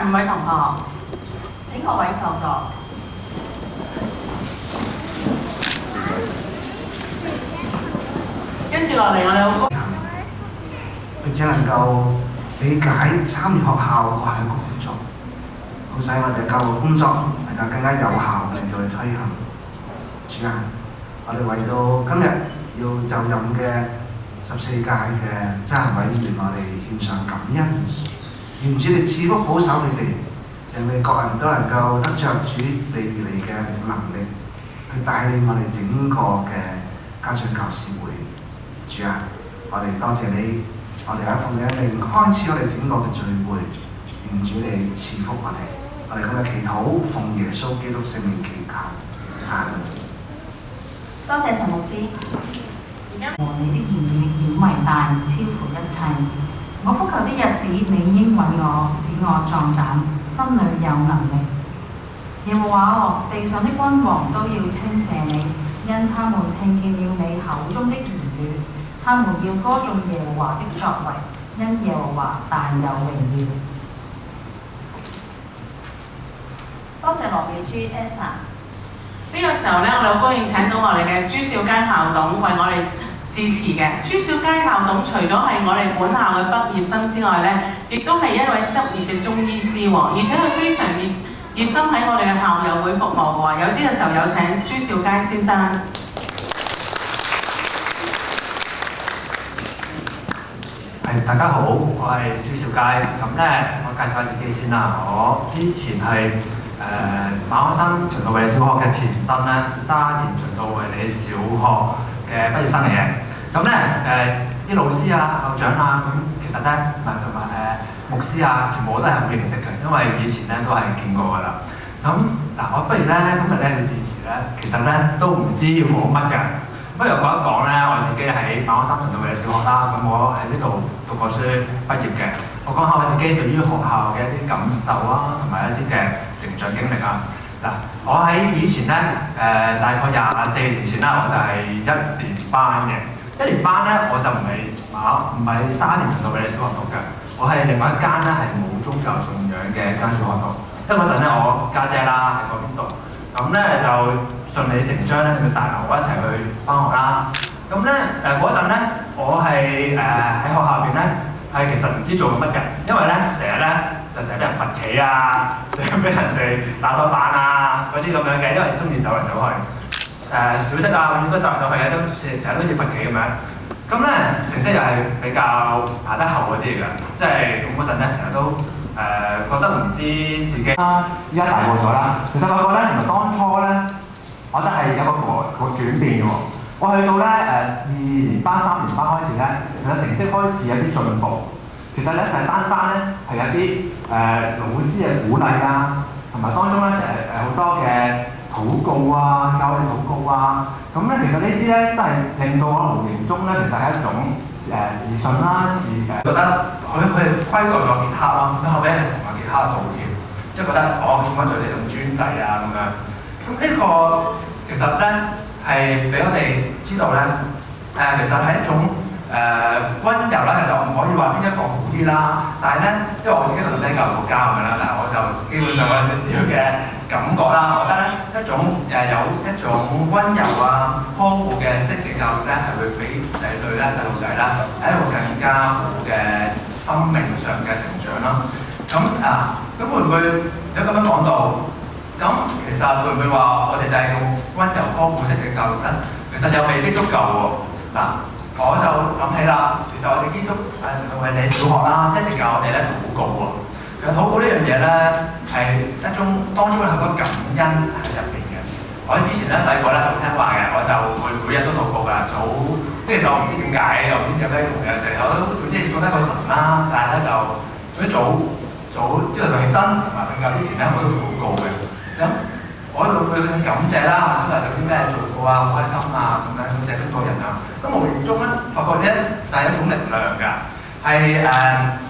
5位同學，請各位受座。跟住落嚟，我哋好高興，佢只能夠理解參與學校嗰係一個工作，好使我哋嘅教育工作能夠更加有效嚟到去推行。主啊，我哋為到今日要就任嘅14屆嘅執行委員，我哋獻上感恩。願主你賜福保守你哋，讓你各人都能夠得着主你而嚟嘅能力，去帶領我哋整個嘅家長教師會。主啊，我哋多謝你，我哋有一奉你嘅命開始我哋整個嘅聚會，願主你賜福我哋。我哋今日祈禱，奉耶穌基督聖名祈求，阿門。多謝陳牧師。和你的言語顯為大，超乎一切。我呼求的日子，你應允我，使我壯膽，心裏有能力。耶和華哦，地上的君王都要稱謝你，因他們聽見了你口中的言語。他們要歌頌耶和華的作為，因耶和華大有榮耀。多謝羅美珠 Esther。呢個時候咧，我哋好高興請到我哋嘅朱少佳校董為我哋致辭嘅。朱少佳校董除咗係我哋本校嘅畢業生之外咧，亦都係一位執業嘅中醫師喎，而且佢非常熱心喺我哋嘅校友會服務喎。有啲嘅時候有請朱少佳先生。大家好，我係朱少佳。咁咧，我介紹下自己先啦。我之前係馬鞍山循道衛理小學嘅前身咧，沙田循道衛理小學嘅畢業生嚟嘅。咁咧啲老師啊、校長啊，咁其實咧同埋牧師啊，全部我都係好認識嘅，因為以前咧都係見過㗎啦。咁嗱，我不如咧今日咧要致辭咧，其實咧都唔知要講乜嘅。不如我講一講咧，我自己喺馬鞍山循道衛理小學啦，咁我喺呢度讀過書畢業嘅。我講下我自己對於學校嘅一啲感受啦，同埋一啲嘅成長經歷啊。嗱，我喺以前咧大概24年前啦，我就係1年班嘅。1年班咧，我就唔係沙田循道衛理小學讀嘅，我係另外一間咧係冇宗教信仰嘅一間小學讀。因為嗰陣咧，我家姐啦喺嗰邊讀。咁咧就順理成章咧，就帶埋我一齊去返學啦。咁咧嗰陣咧，我係喺學校入邊咧，係其實唔知做緊乜嘅，因為咧成日俾人罰企啊，成日俾人哋打手板啊嗰啲咁樣嘅，因為中意走嚟走去。小息啊，永遠都走嚟走去嘅，都成日都要罰企咁樣。咁咧成績又係比較排得後嗰啲嚟㗎，即係咁嗰陣咧成日都。覺得唔知自己依家大個咗啦，其實發覺咧，原來當初咧，我覺得係有個轉變嘅喎。我去到咧2年班、3年班開始咧，其實成績開始有啲進步。其實咧就係單咧係有啲老師嘅鼓勵啊，同埋當中咧成日好多嘅禱告啊、教我哋禱告啊。咁咧其實呢啲咧都係令到我無形中咧其實係一種自信啦，覺得佢係規過咗傑克啦，咁後尾係同阿傑克道歉，即係覺得我點解對你咁專制啊咁樣。咁呢個其實咧係俾我哋知道咧，其實係一種溫柔啦。其實我唔可以話邊一個好啲啦，但係咧，因為我自己同啲教育家咁樣啦，但係我就基本上有少少嘅感覺啦。我覺得咧有一種溫柔啊、呵護嘅式嘅教育咧，係會俾仔女咧、細路仔啦，係一個更加好嘅生命上嘅成長啦。咁會唔會有咁樣講到？咁其實會唔會話我哋就係用溫柔呵護式嘅教育咧？其實又未必足夠喎。嗱，我就諗起啦，其實我哋基督循道衛理小學啦，一直教我哋咧禱告喎。其實禱告呢樣嘢咧係一種當中有好多感恩喺入邊嘅。我以前咧細個咧就聽話嘅，我就每日都禱告㗎。即係其實我唔知點解，又唔知有咩用嘅，就係我都總之覺得個神啦，但係咧就總之早朝頭早起身同埋瞓覺之前咧，我都禱告嘅。咁我喺度對佢感謝啦，今日有啲咩做過啊，好開心啊咁樣，感謝咁多人啊。咁無形中咧，發覺咧就係一種力量㗎，係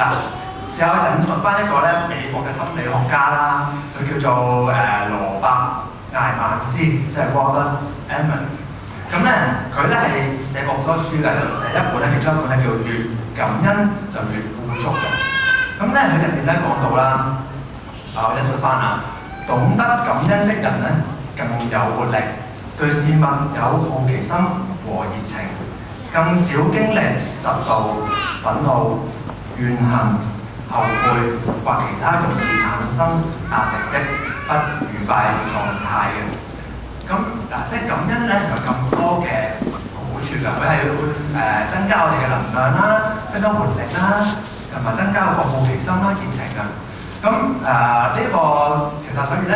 嗱。試下引述翻一個咧美國嘅心理學家啦，佢叫做羅伯艾曼斯，即係 Robert Emmons。咁咧佢咧係寫過好多書嘅，第一本咧其中一本咧叫越感恩就越富足嘅。咁咧佢入邊咧講到啦，佢我引述翻啊，懂得感恩的人咧更有活力，對事物有好奇心和熱情，更少經歷嫉妒、憤怒、怨恨、後悔或其他容易產生壓力的不愉快狀態嘅。咁即係感恩咧有咁多嘅好處㗎，佢係會增加我哋嘅能量啦，增加活力啦，同埋增加個好奇心啦、熱情啊。咁呢個其實所以咧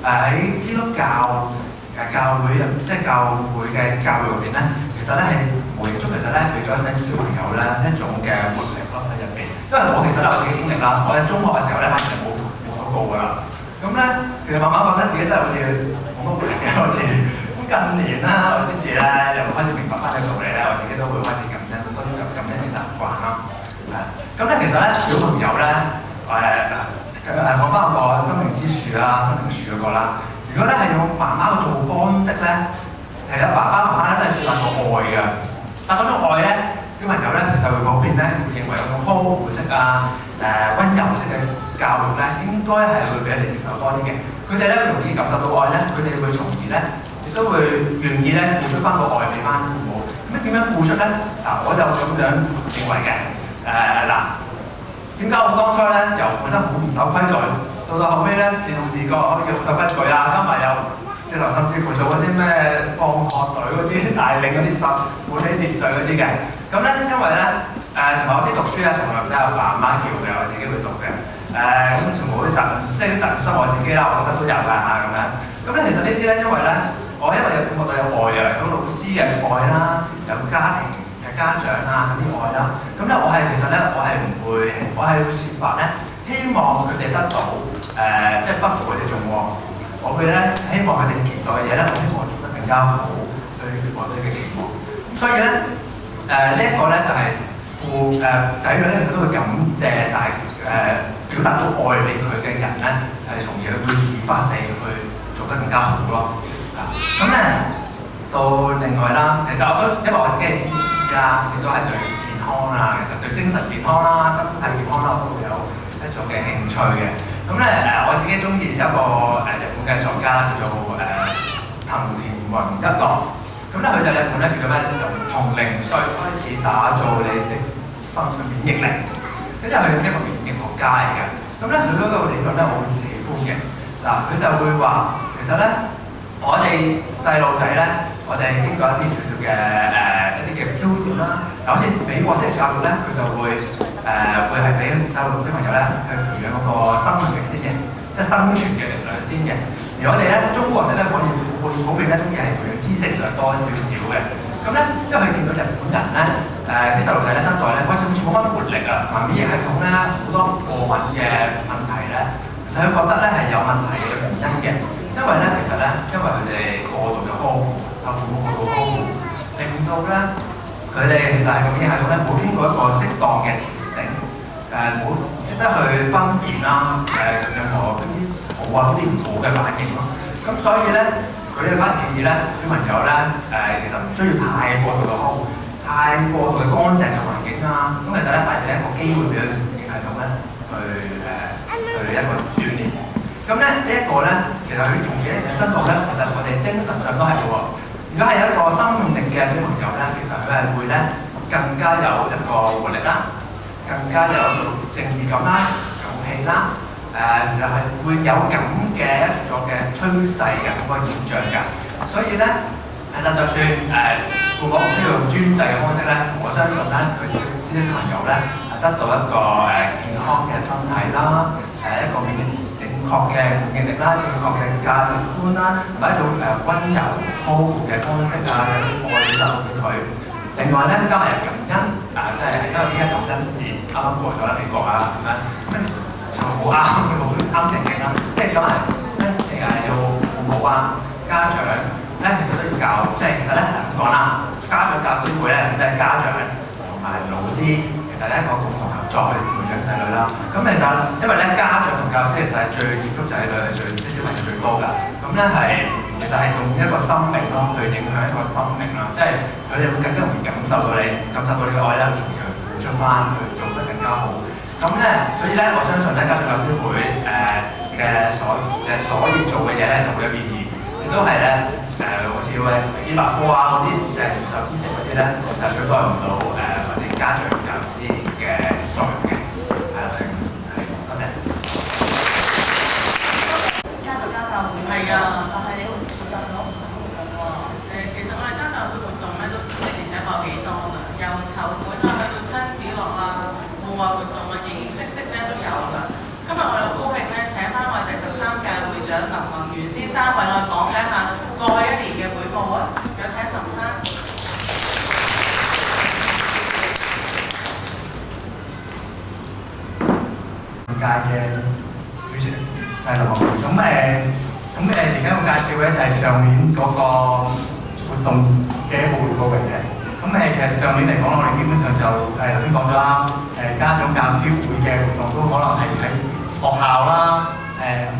喺基督教教會即係教會嘅教育入邊咧，其實咧係無形中其實咧俾咗小朋友咧一種嘅活力咯喺入邊。因為我其實咧我自己經歷啦，我喺中學嘅時候咧反而冇禱告㗎啦。咁咧其實慢慢覺得自己真係好似冇乜活力嘅好似。咁近年啦，我先至咧又開始明白翻呢個道理咧，我自己都會開始感恩多啲感恩嘅習慣啦。咁咧其實咧小朋友咧講翻個生命之樹啦，生命樹嗰個啦。如果咧係用媽媽嗰套方式咧，其實爸爸媽媽咧都係表達個愛㗎。但嗰種愛咧，小朋友咧其實會普遍咧會認為有種呵護式啊、溫柔式嘅教育咧，應該係會俾人哋接受多啲嘅。佢哋咧容易感受到愛咧，佢哋會從而咧亦都會願意咧付出翻個愛俾翻父母。咁點樣付出咧？我就咁樣認為嘅。點解我當初咧由本身好唔守規矩，到後尾咧自動自覺可以好守規矩啊，加埋又直頭甚至乎做嗰啲咩放學隊嗰啲帶領嗰啲管理秩序嗰啲嘅。咁咧因為咧同埋我知讀書咧從來唔使阿爸阿媽叫嘅，我自己會讀嘅。咁全部啲責任即係啲責任心我自己啦，我覺得都有㗎咁樣。咁咧其實呢啲咧因為咧我因為有感覺到有愛啊，有老師嘅愛啦，有家庭家長啊嗰啲愛啦，咁咧我係會設法咧，希望佢哋得到即係不負佢哋眾望。我會咧希望佢哋期待嘅嘢咧，我希望做得更加好，去符合佢嘅期望。咁所以咧呢一個咧就係仔女咧其實都會感謝表達到愛俾佢嘅人咧，係從而去自發地去做得更加好咯。咁咧到另外啦，其實我都因為我自己係啦，亦都係對健康啦，其實對精神健康啦、身體健康啦，我都會有一種嘅興趣嘅。咁咧我自己中意一個日本嘅作家叫做藤田宏一郎。咁咧佢就有一本咧叫做咩？從0歲開始打造你的免疫力。咁就係佢一個免疫學家嚟嘅。咁咧佢嗰個理論咧我會喜歡嘅。佢就會話其實咧我哋細路仔咧。我哋經過一啲少少嘅一啲嘅挑戰啦，好似美國式嘅教育咧，佢就會係俾小朋友咧去培養嗰個生命力先嘅，即係生存嘅力量先嘅。而我哋咧中國式咧，我哋普遍咧中意係培養知識上多少少嘅。咁咧，即係佢見到日本人咧啲細路仔咧新代咧開始好似冇乜活力啊，同埋免疫系統咧好多過敏嘅問題咧，其實佢覺得咧係有問題嘅原因嘅，因為咧其實咧因為佢哋過度嘅呵護。父母過度呵護，令到咧佢哋其實係個免疫系統咧冇經過一個適當嘅調整，冇識得去分辨啦，任何嗰啲好啊嗰啲唔好嘅反應咯。咁所以咧，佢哋反而建議咧小朋友咧其實唔需要太過度嘅呵護，太過度嘅乾淨嘅環境啊。咁其實咧反而咧一個機會俾佢免疫系統咧去一個鍛鍊。咁咧呢一個咧，其實佢從而引申到咧，其實我哋精神上都係嘅喎。如果係一個生命力嘅小朋友咧，其實佢係會咧更加有一個活力啦，更加有一個正義感啦、勇氣啦，又係會有咁嘅一個嘅趨勢嘅咁個現象㗎。所以咧，其實就算父母唔需要用專制嘅方式咧，我相信咧佢啲小朋友咧係得到一個健康嘅身體啦，一個正確嘅免疫力啦，正確嘅價值觀啦，同埋一種溫柔呵護嘅方式啊，有啲愛留俾佢。另外咧，今日感恩即係因為呢一感恩節啱啱過咗啦，美國啊咁樣，就好啱情景啦。即係今日要父母啊、家長咧，其實都要教，即係其實咧咁講啦，家長教師會咧，即係家長同埋老師，其實咧一個共同合作去培養仔女啦。咁其實因為咧家長同教師其實係最接觸仔女係啲小朋友最多㗎。咁咧其實係用一個生命咯去影響一個生命啦，即係佢哋會更加容易感受到你嘅愛啦，從而去付補充翻去做得更加好。咁咧，所以咧，我相信咧，家長教師會嘅所要做嘅嘢咧，就會有變異，亦都係咧好似醫白科啊嗰啲即係傳授知識嗰啲咧，其實取代唔到我哋家長教師嘅作用嘅。係啦，多謝。家教會係啊，但係你好似負責咗唔少活動喎。其實我哋家教會活動咧都的而且確幾多㗎，由籌款啊，去到親子樂啊、戶外活動啊，形形色色咧都有㗎。今日我哋好高興咧，請翻我哋第13屆會長林宏源先生為我講解下過去1年嘅匯報啊！有請林生。界嘅主持人係林宏源。咁而家個介紹咧就係上年嗰個活動嘅一個回報嚟嘅。咁其實上年嚟講，我哋基本上就頭先講咗啦，家長教師會嘅活動都可能係喺學校啦、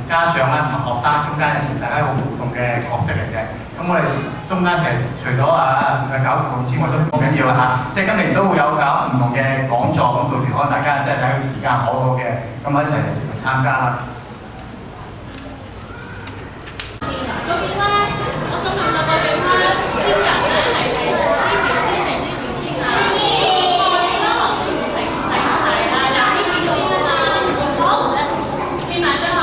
家長啦同埋學生中間大家一個互動嘅角色嚟嘅。咁我哋中間其實除咗搞活動之外，都好緊要嚇，即係今年都會有搞唔同嘅講座，咁到時可能大家即係睇個時間可好嘅，咁一齊嚟參加啦。嗰邊咧，我想問下嗰邊咧，超人咧係呢邊先定呢邊先啊？我哋咧頭先唔整齊啊，嗱呢邊先啊嘛。好，見埋最後。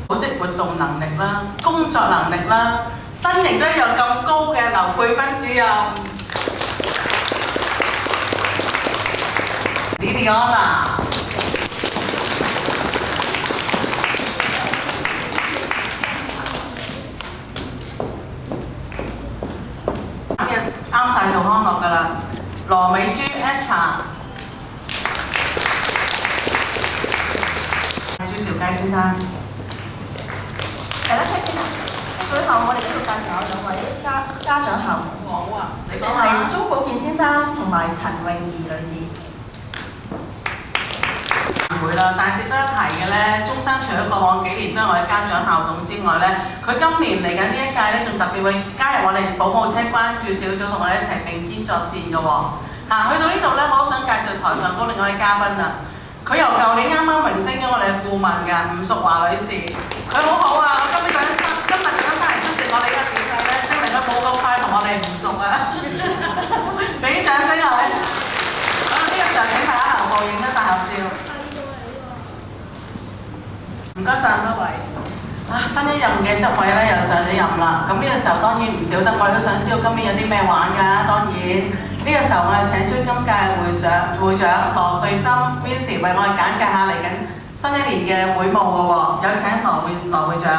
組織活動能力啦、工作能力啦，身形都有咁高嘅劉佩芬主任，史蒂安娜，啱晒做康樂㗎啦，羅美珠 Esther， 朱兆佳先生。係啦，聽先啊！最後我哋都要介紹兩位家長校長。好啊，你講係下。鍾寶健先生同埋陳詠儀女士。會啦，但係值得一提嘅咧，中山除咗過往幾年都係我哋家長校董之外咧，佢今年嚟緊呢一屆咧，仲特別會加入我哋保姆車關注小組，同我哋一齊並肩作戰嘅喎。去到呢度咧，我好想介紹台上高另外一位嘉賓啊！佢由舊年啱啱榮升咗我哋嘅顧問㗎，吳淑華女士，佢好好啊！今日咁翻嚟出席我哋嘅表演咧，證明佢冇咁快同我哋唔熟啊！俾啲掌聲啊！好，呢個時候請大家留步影一大合照。唔該曬咁多位，辛新一任嘅執委咧又上咗任啦。咁呢個時候當然唔少得，我哋都想知道今年有啲咩玩㗎。當然呢個時候我哋請出今屆會長羅瑞森 Vincy 為我哋簡介下嚟緊新一年嘅會務嘅喎。有請羅會長。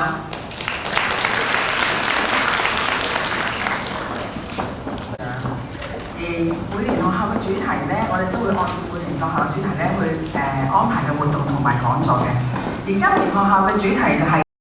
每年學校嘅主題咧，我哋都會按照每年學校嘅主題咧去安排嘅活動同埋講座嘅。而今年學校嘅主題就係